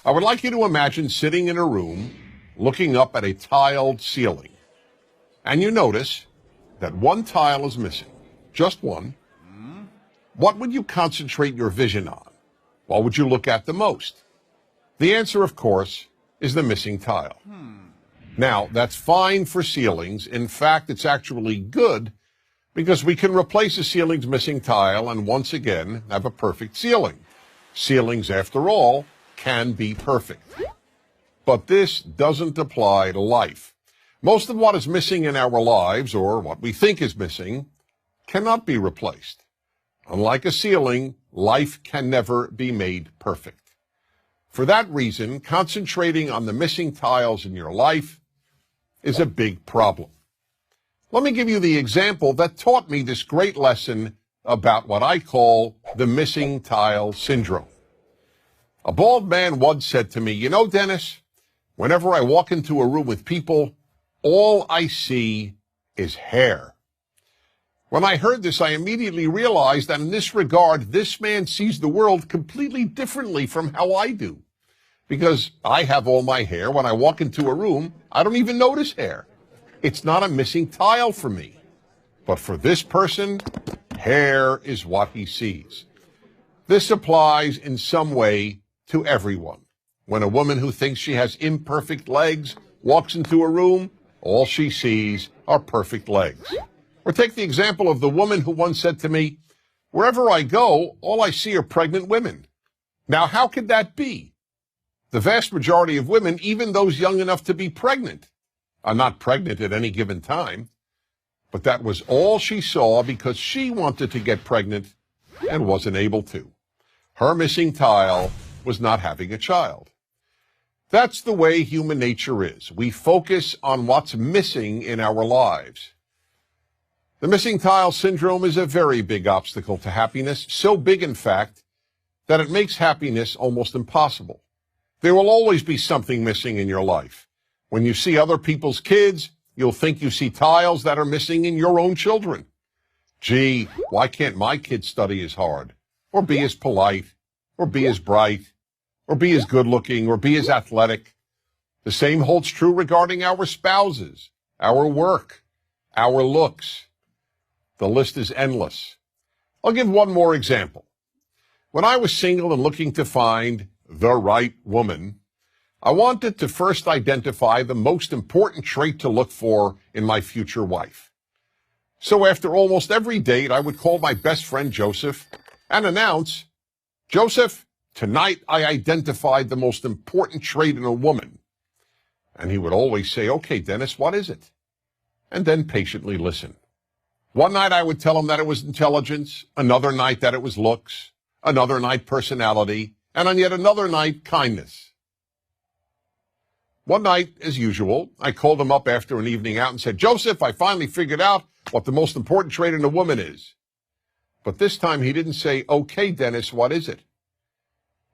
I would like you to imagine sitting in a room looking up at a tiled ceiling, and you notice that one tile is missing, just one. What would you concentrate your vision on? What would you look at the most? The answer, of course, is the missing tile. Now, that's fine for ceilings. In fact, it's actually good because we can replace a ceiling's missing tile and once again have a perfect ceiling. Ceilings, after all, can be perfect. But this doesn't apply to life. Most of what is missing in our lives, or what we think is missing, cannot be replaced. Unlike a ceiling, life can never be made perfect. For that reason, concentrating on the missing tiles in your life is a big problem. Let me give you the example that taught me this great lesson about what I call the missing tile syndrome. A bald man once said to me, "You know, Dennis, whenever I walk into a room with people, all I see is hair." When I heard this, I immediately realized that in this regard, this man sees the world completely differently from how I do. Because I have all my hair. When I walk into a room, I don't even notice hair. It's not a missing tile for me. But for this person, hair is what he sees. This applies in some way to everyone. When a woman who thinks she has imperfect legs walks into a room, all she sees are perfect legs. Or take the example of the woman who once said to me, "Wherever I go, all I see are pregnant women." Now, how could that be? The vast majority of women, even those young enough to be pregnant, are not pregnant at any given time. But that was all she saw because she wanted to get pregnant and wasn't able to. Her missing tile was not having a child. That's the way human nature is. We focus on what's missing in our lives. The missing tile syndrome is a very big obstacle to happiness, so big, in fact, that it makes happiness almost impossible. There will always be something missing in your life. When you see other people's kids, you'll think you see tiles that are missing in your own children. Gee, why can't my kid study as hard, or be as polite, or be as bright, or be as good-looking, or be as athletic? The same holds true regarding our spouses, our work, our looks. The list is endless. I'll give one more example. When I was single and looking to find the right woman, I wanted to first identify the most important trait to look for in my future wife. So after almost every date, I would call my best friend Joseph and announce, "Joseph, tonight I identified the most important trait in a woman." And he would always say, "Okay, Dennis, what is it?" And then patiently listen. One night I would tell him that it was intelligence, another night that it was looks, another night personality, and on yet another night, kindness. One night, as usual, I called him up after an evening out and said, "Joseph, I finally figured out what the most important trait in a woman is." But this time he didn't say, "Okay, Dennis, what is it?"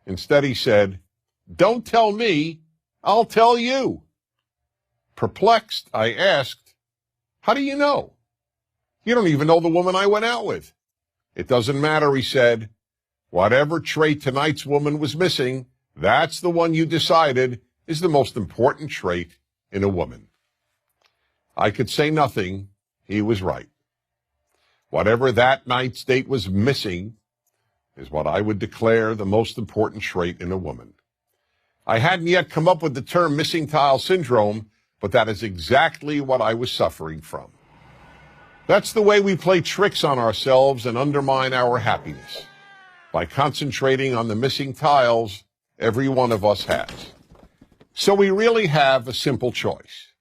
Instead he said, "Don't tell me, I'll tell you." Perplexed, I asked, "How do you know? You don't even know the woman I went out with." "It doesn't matter," he said. "Whatever trait tonight's woman was missing, that's the one you decided is the most important trait in a woman." I could say nothing. He was right. Whatever that night's date was missing is what I would declare the most important trait in a woman. I hadn't yet come up with the term missing tile syndrome, but that is exactly what I was suffering from. That's the way we play tricks on ourselves and undermine our happiness, by concentrating on the missing tiles every one of us has. So we really have a simple choice.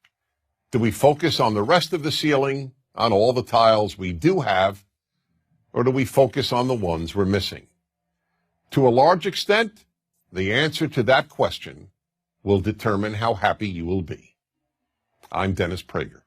Do we focus on the rest of the ceiling, on all the tiles we do have, or do we focus on the ones we're missing? To a large extent, the answer to that question will determine how happy you will be. I'm Dennis Prager.